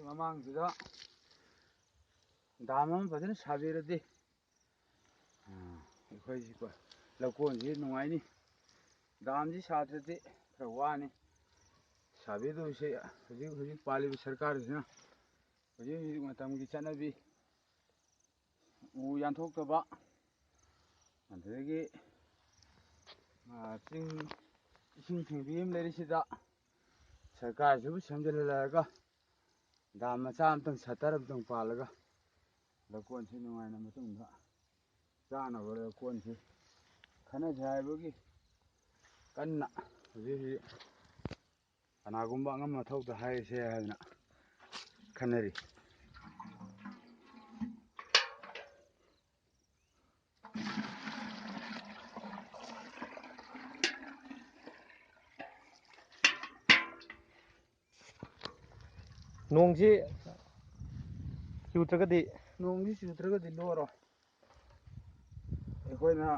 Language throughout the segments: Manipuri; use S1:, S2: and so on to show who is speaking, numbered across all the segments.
S1: ꯃꯃꯥꯡꯁꯤꯗ ꯗꯥꯝ ꯑꯃ ꯐꯖꯅ ꯁꯥꯕꯤꯔꯗꯤ ꯑꯩꯈꯣꯏꯁꯤꯀꯣ ꯂꯧꯀꯣꯟꯁꯤ ꯅꯨꯡꯉꯥꯏꯅꯤ. ꯗꯥꯝꯁꯤ ꯁꯥꯗ꯭ꯔꯗꯤ ꯈꯔ ꯋꯥꯅꯤ. ꯁꯥꯕꯤꯗꯧꯔꯤꯁꯦ ꯍꯧꯖꯤꯛ ꯄꯥꯜꯂꯤꯕ ꯁꯔꯀꯥꯔꯁꯤꯅ ꯍꯧꯖꯤꯛ ꯃꯇꯝꯒꯤ ꯆꯠꯅꯕꯤ ꯎ ꯌꯥꯟꯊꯣꯛꯇꯕ, ꯑꯗꯨꯗꯒꯤ ꯆꯤꯡ ꯏꯁꯤꯡ ꯊꯤꯡꯕꯤ ꯑꯃ ꯂꯩꯔꯤꯁꯤꯗ ꯁꯔꯀꯥꯔꯁꯤꯕꯨ ꯁꯦꯝꯖꯤꯜꯍꯜꯂꯛꯑꯒ ꯗꯥꯝ ꯃꯆꯥ ꯑꯃꯇꯪ ꯁꯠꯇꯔ ꯑꯃꯇꯪ ꯄꯥꯜꯂꯒ ꯂꯧꯀꯣꯟꯁꯤ ꯅꯨꯡꯉꯥꯏꯅ ꯃꯇꯨꯡꯗ ꯆꯥꯅꯕ ꯂꯧꯀꯣꯟꯁꯤ ꯈꯟꯅꯁꯤ ꯍꯥꯏꯕꯒꯤ ꯀꯟꯅ ꯍꯧꯖꯤꯛ ꯀꯅꯥꯒꯨꯝꯕ ꯑꯉꯝ ꯑꯊꯧꯗ ꯍꯥꯏꯔꯁꯦ ꯍꯥꯏꯗꯅ ꯈꯟꯅꯔꯤ.
S2: ꯅꯣꯡꯁꯤ ꯆꯨꯗ꯭ꯔꯒꯗꯤ
S1: ꯂꯣꯔꯣꯏ. ꯑꯩꯈꯣꯏꯅ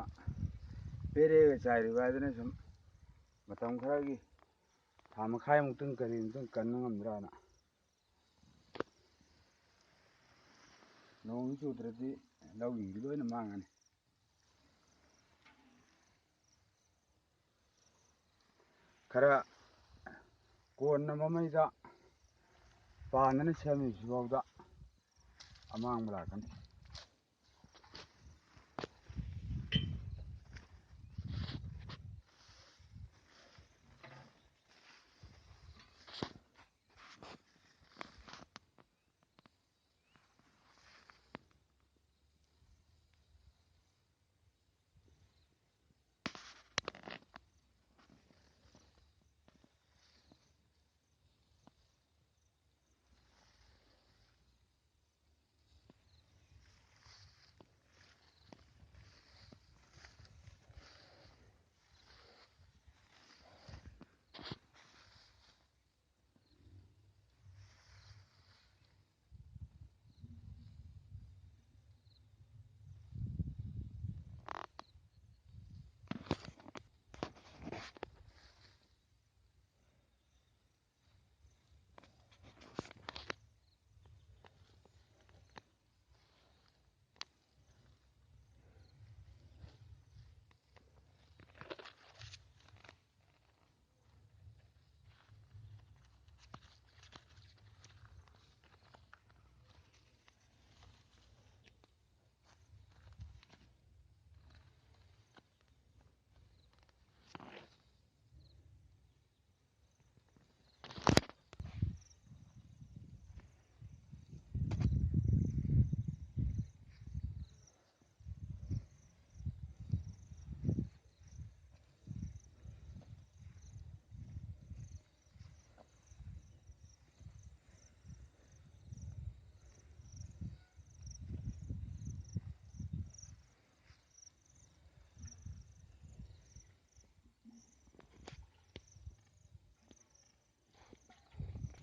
S1: ꯄꯦꯔꯦꯒ ꯆꯥꯏꯔꯤꯕ ꯍꯥꯏꯗꯅ ꯁꯨꯝ ꯃꯇꯝ ꯈꯔꯒꯤ ꯊꯥ ꯃꯈꯥꯏꯃꯨꯛꯇꯪ ꯀꯔꯤꯃꯨꯛꯇꯪ ꯀꯟꯕ ꯉꯝꯗ꯭ꯔꯥꯅ. ꯅꯣꯡ ꯆꯨꯗ꯭ꯔꯗꯤ ꯂꯧꯁꯤꯡꯁꯤ ꯂꯣꯏꯅ ꯃꯥꯡꯉꯅꯤ. ꯈꯔ ꯀꯣꯟꯅ ꯃꯃꯩꯗ ꯄꯥꯟꯗꯅ ꯁꯦꯝꯃꯤꯁꯤꯐꯥꯎꯗ ꯑꯃꯥꯡꯕ ꯂꯥꯛꯀꯅꯤ.